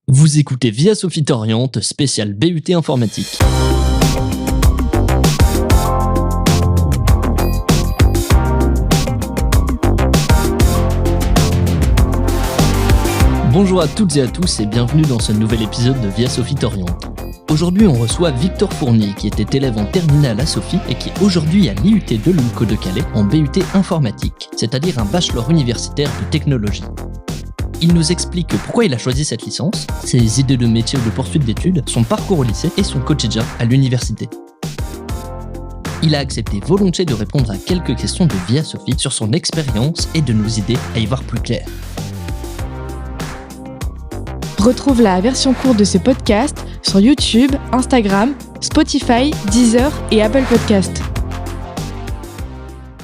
Vous écoutez Via Sophie t'oriente, spécial BUT informatique. Bonjour à toutes et à tous et bienvenue dans ce nouvel épisode de Via Sophie t'oriente. Aujourd'hui, on reçoit Victor Fournier, qui était élève en terminale à Sophie et qui est aujourd'hui à l'IUT de l'UNCO de Calais en BUT informatique, c'est-à-dire un bachelor universitaire de technologie. Il nous explique pourquoi il a choisi cette licence, ses idées de métier ou de poursuite d'études, son parcours au lycée et son quotidien à l'université. Il a accepté volontiers de répondre à quelques questions de Via Sophie sur son expérience et de nous aider à y voir plus clair. Retrouve la version courte de ce podcast sur YouTube, Instagram, Spotify, Deezer et Apple Podcasts.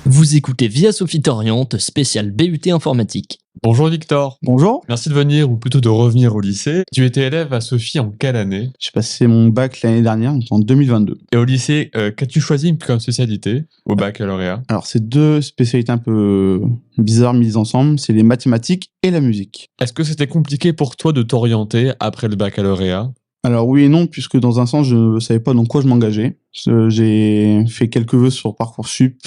Vous écoutez Via Sophie t'oriente, spécial BUT informatique. Bonjour Victor. Bonjour. Merci de venir, ou plutôt de revenir au lycée. Tu étais élève à Sophie en quelle année? J'ai passé mon bac l'année dernière, donc en 2022. Et au lycée, qu'as-tu choisi comme spécialité au baccalauréat? Alors, c'est deux spécialités un peu bizarres mises ensemble, c'est les mathématiques et la musique. Est-ce que c'était compliqué pour toi de t'orienter après le baccalauréat? Alors oui et non, puisque dans un sens, je ne savais pas dans quoi je m'engageais. J'ai fait quelques vœux sur Parcoursup.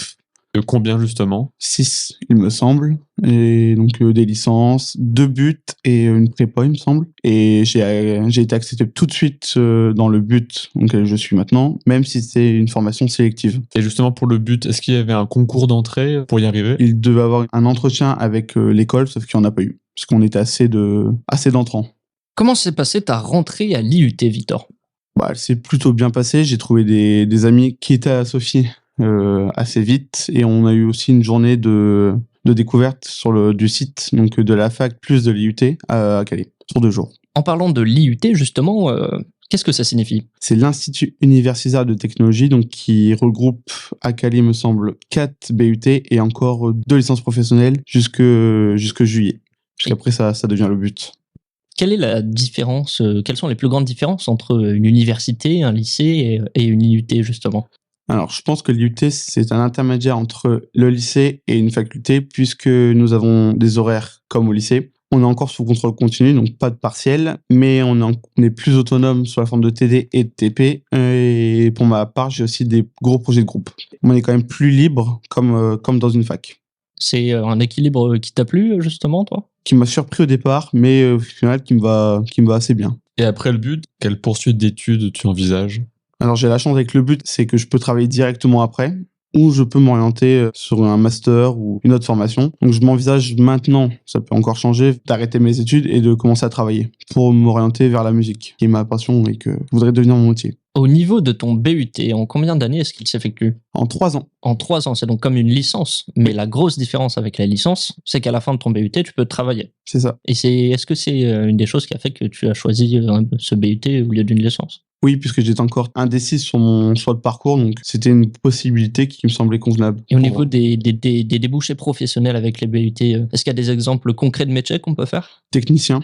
De combien justement? 6, il me semble. Et donc des licences, 2 buts et une prépa, il me semble. Et j'ai été accepté tout de suite dans le but auquel je suis maintenant, même si c'est une formation sélective. Et justement pour le but, est-ce qu'il y avait un concours d'entrée pour y arriver? Il devait avoir un entretien avec l'école, sauf qu'il n'y en a pas eu, parce qu'on était assez d'entrants. Comment s'est passée ta rentrée à l'IUT, Victor? Elle s'est plutôt bien passée. J'ai trouvé des amis qui étaient à Sophie assez vite, et on a eu aussi une journée de découverte du site, donc de la fac plus de l'IUT à Calais, sur 2 jours. En parlant de l'IUT, justement, qu'est-ce que ça signifie? C'est l'Institut universitaire de technologie, donc qui regroupe à Calais, me semble, 4 BUT et encore 2 licences professionnelles jusque juillet. Jusqu'après, ça devient le but. Quelle est la différence, quelles sont les plus grandes différences entre une université, un lycée et une IUT, justement? Alors, je pense que l'IUT, c'est un intermédiaire entre le lycée et une faculté, puisque nous avons des horaires comme au lycée. On est encore sous contrôle continu, donc pas de partiel, mais on est plus autonome sur la forme de TD et de TP. Et pour ma part, j'ai aussi des gros projets de groupe. On est quand même plus libre, comme dans une fac. C'est un équilibre qui t'a plu, justement, toi? Qui m'a surpris au départ, mais au final, qui me va assez bien. Et après le but, quelle poursuite d'études tu envisages? Alors j'ai la chance avec le but, c'est que je peux travailler directement après, ou je peux m'orienter sur un master ou une autre formation. Donc je m'envisage maintenant, ça peut encore changer, d'arrêter mes études et de commencer à travailler pour m'orienter vers la musique, qui est ma passion et que je voudrais devenir mon métier. Au niveau de ton BUT, en combien d'années est-ce qu'il s'effectue? En 3 ans. En 3 ans, c'est donc comme une licence. Mais la grosse différence avec la licence, c'est qu'à la fin de ton BUT, tu peux travailler. C'est ça. Et est-ce que c'est une des choses qui a fait que tu as choisi ce BUT au lieu d'une licence? Oui, puisque j'étais encore indécis sur mon choix de parcours, donc c'était une possibilité qui me semblait convenable. Et au niveau des débouchés professionnels avec les BUT, est-ce qu'il y a des exemples concrets de métiers qu'on peut faire? Technicien,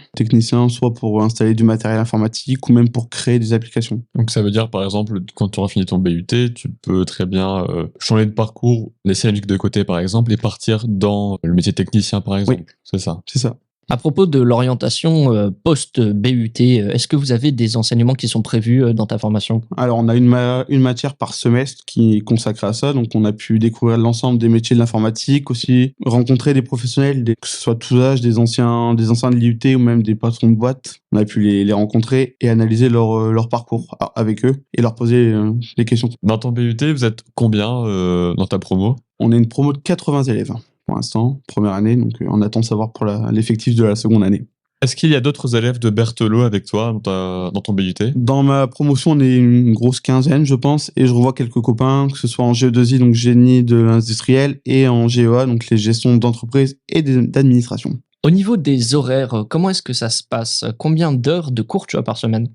soit pour installer du matériel informatique ou même pour créer des applications. Donc ça veut dire par exemple, quand tu auras fini ton BUT, tu peux très bien changer de parcours, laisser la musique de côté par exemple, et partir dans le métier technicien par exemple. Oui. C'est ça. C'est ça. À propos de l'orientation post-BUT, est-ce que vous avez des enseignements qui sont prévus dans ta formation? Alors, on a une matière par semestre qui est consacrée à ça. Donc, on a pu découvrir l'ensemble des métiers de l'informatique, aussi rencontrer des professionnels, que ce soit tous âges, des anciens de l'IUT ou même des patrons de boîte. On a pu les rencontrer et analyser leur parcours avec eux et leur poser des questions. Dans ton BUT, vous êtes combien dans ta promo? On est une promo de 80 élèves pour l'instant, première année. Donc, on attend de savoir pour l'effectif de la seconde année. Est-ce qu'il y a d'autres élèves de Berthelot avec toi dans ton BUT? Dans ma promotion, on est une grosse quinzaine, je pense, et je revois quelques copains, que ce soit en GE2I, donc génie de l'industriel, et en GEA, donc les gestions d'entreprise et d'administration. Au niveau des horaires, comment est-ce que ça se passe? Combien d'heures de cours tu as par semaine?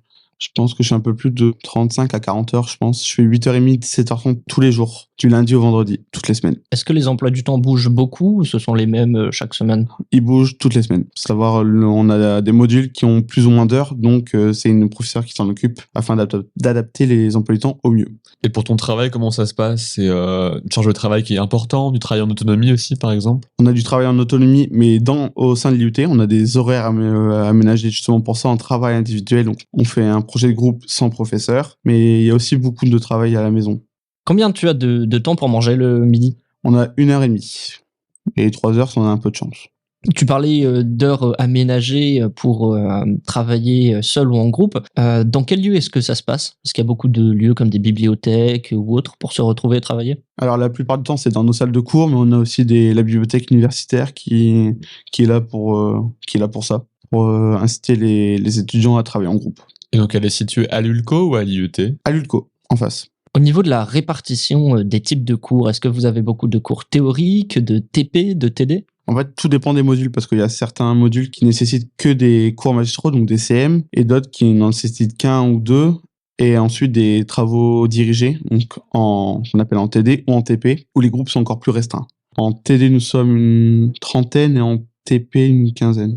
Je pense que je suis un peu plus de 35 à 40 heures, je pense. Je fais 8h30, 17h30 tous les jours, du lundi au vendredi, toutes les semaines. Est-ce que les emplois du temps bougent beaucoup ou ce sont les mêmes chaque semaine? Ils bougent toutes les semaines. Faut savoir, on a des modules qui ont plus ou moins d'heures, donc c'est une professeure qui s'en occupe afin d'adapter les emplois du temps au mieux. Et pour ton travail, comment ça se passe? C'est une charge de travail qui est importante, du travail en autonomie aussi, par exemple? On a du travail en autonomie, mais au sein de l'IUT, on a des horaires aménagés justement pour ça en travail individuel. Donc, on fait un projet de groupe sans professeur, mais il y a aussi beaucoup de travail à la maison. Combien tu as de temps pour manger le midi? On a 1h30 et 3 heures si on a un peu de chance. Tu parlais d'heures aménagées pour travailler seul ou en groupe. Dans quel lieu est-ce que ça se passe? Est-ce qu'il y a beaucoup de lieux comme des bibliothèques ou autres pour se retrouver et travailler? Alors la plupart du temps c'est dans nos salles de cours, mais on a aussi la bibliothèque universitaire qui est là pour ça, pour inciter les étudiants à travailler en groupe. Et donc elle est située à l'ULCO ou à l'IUT? À l'ULCO, en face. Au niveau de la répartition des types de cours, est-ce que vous avez beaucoup de cours théoriques, de TP, de TD? En fait, tout dépend des modules parce qu'il y a certains modules qui nécessitent que des cours magistraux, donc des CM, et d'autres qui n'en nécessitent qu'un ou deux, et ensuite des travaux dirigés, donc qu'on appelle en TD ou en TP, où les groupes sont encore plus restreints. En TD, nous sommes une trentaine et en TP, une quinzaine.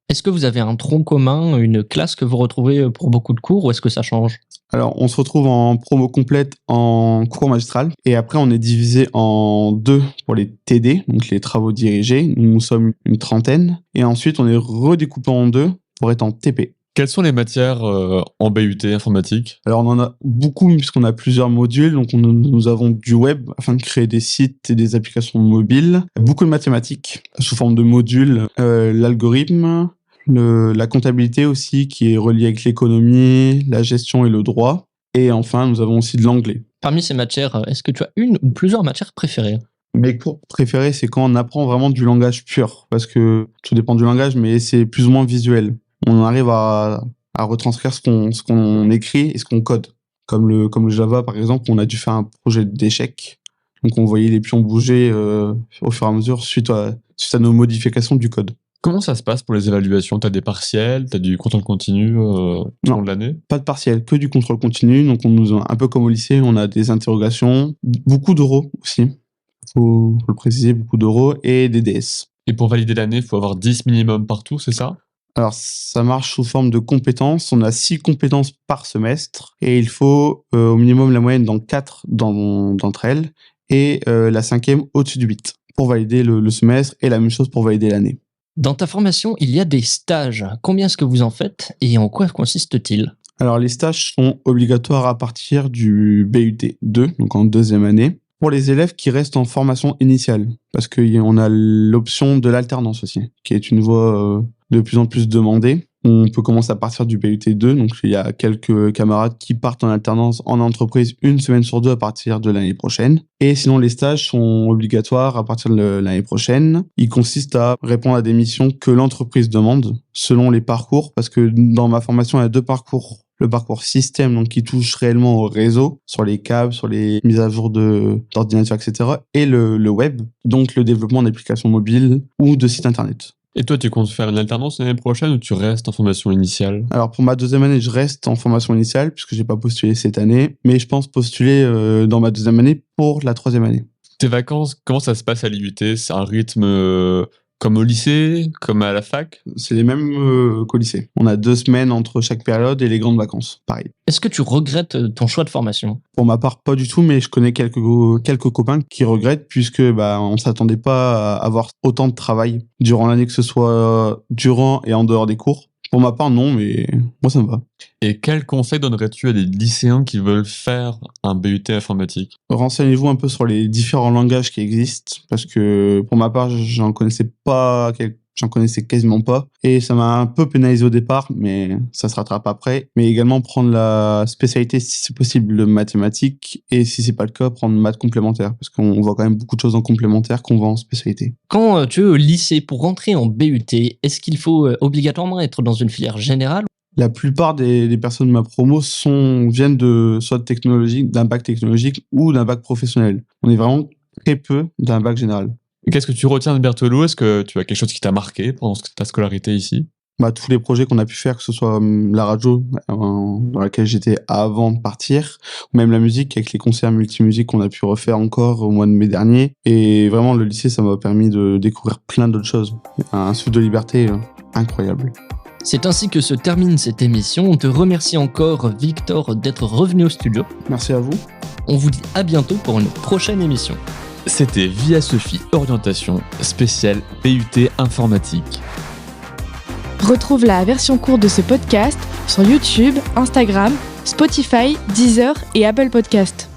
Est-ce que vous avez un tronc commun, une classe que vous retrouvez pour beaucoup de cours ou est-ce que ça change? Alors, on se retrouve en promo complète en cours magistral et après, on est divisé en deux pour les TD, donc les travaux dirigés. Nous sommes une trentaine et ensuite, on est redécoupé en deux pour être en TP. Quelles sont les matières en BUT informatique? Alors, on en a beaucoup puisqu'on a plusieurs modules. Donc, nous avons du web afin de créer des sites et des applications mobiles. Beaucoup de mathématiques sous forme de modules, l'algorithme, la comptabilité aussi qui est reliée avec l'économie, la gestion et le droit. Et enfin, nous avons aussi de l'anglais. Parmi ces matières, est-ce que tu as une ou plusieurs matières préférées? Mes cours préférés, c'est quand on apprend vraiment du langage pur. Parce que tout dépend du langage, mais c'est plus ou moins visuel. On arrive à retranscrire ce qu'on écrit et ce qu'on code. Comme le Java, par exemple, on a dû faire un projet d'échec. Donc, on voyait les pions bouger au fur et à mesure suite à nos modifications du code. Comment ça se passe pour les évaluations? T'as des partiels, t'as du contrôle continu tout au long de l'année? Pas de partiel, que du contrôle continu. Donc, un peu comme au lycée, on a des interrogations, beaucoup d'oraux aussi. Faut le préciser, beaucoup d'oraux et des DS. Et pour valider l'année, il faut avoir 10 minimum partout, c'est ça? Alors, ça marche sous forme de compétences. On a 6 compétences par semestre et il faut au minimum la moyenne dans 4 d'entre elles et la 5e au-dessus de 8 pour valider le semestre et la même chose pour valider l'année. Dans ta formation, il y a des stages. Combien est-ce que vous en faites et en quoi consistent-ils? Alors, les stages sont obligatoires à partir du BUT 2, donc en deuxième année, pour les élèves qui restent en formation initiale, parce qu'on a l'option de l'alternance aussi, qui est une voie de plus en plus demandée. On peut commencer à partir du BUT 2, donc il y a quelques camarades qui partent en alternance en entreprise une semaine sur deux à partir de l'année prochaine. Et sinon, les stages sont obligatoires à partir de l'année prochaine. Ils consistent à répondre à des missions que l'entreprise demande selon les parcours, parce que dans ma formation, il y a 2 parcours. Le parcours système, donc qui touche réellement au réseau, sur les câbles, sur les mises à jour d'ordinateurs, etc. Et le web, donc le développement d'applications mobiles ou de sites internet. Et toi, tu comptes faire une alternance l'année prochaine ou tu restes en formation initiale? Alors pour ma deuxième année, je reste en formation initiale puisque j'ai pas postulé cette année, mais je pense postuler dans ma deuxième année pour la troisième année. Tes vacances, comment ça se passe à l'IUT? C'est un rythme comme au lycée, comme à la fac? C'est les mêmes qu'au lycée. On a 2 semaines entre chaque période et les grandes vacances, pareil. Est-ce que tu regrettes ton choix de formation? Pour ma part, pas du tout, mais je connais quelques copains qui regrettent puisque on s'attendait pas à avoir autant de travail durant l'année, que ce soit durant et en dehors des cours. Pour ma part, non, mais moi, ça me va. Et quel conseil donnerais-tu à des lycéens qui veulent faire un BUT informatique? Renseignez-vous un peu sur les différents langages qui existent, parce que pour ma part, j'en connaissais quasiment pas, et ça m'a un peu pénalisé au départ, mais ça se rattrape après. Mais également prendre la spécialité, si c'est possible, de mathématiques, et si c'est pas le cas, prendre maths complémentaires, parce qu'on voit quand même beaucoup de choses en complémentaire qu'on voit en spécialité. Quand tu es au lycée, pour rentrer en BUT, est-ce qu'il faut obligatoirement être dans une filière générale? La plupart des personnes de ma promo viennent soit de technologie, d'un bac technologique ou d'un bac professionnel. On est vraiment très peu d'un bac général. Et qu'est-ce que tu retiens de Berthelot? Est-ce que tu as quelque chose qui t'a marqué pendant ta scolarité ici? tous les projets qu'on a pu faire, que ce soit la radio dans laquelle j'étais avant de partir, ou même la musique avec les concerts multimusiques qu'on a pu refaire encore au mois de mai dernier. Et vraiment, le lycée, ça m'a permis de découvrir plein d'autres choses. Un souffle de liberté incroyable. C'est ainsi que se termine cette émission. On te remercie encore, Victor, d'être revenu au studio. Merci à vous. On vous dit à bientôt pour une prochaine émission. C'était Via Sophie Orientation spéciale BUT informatique. Retrouve la version courte de ce podcast sur YouTube, Instagram, Spotify, Deezer et Apple Podcasts.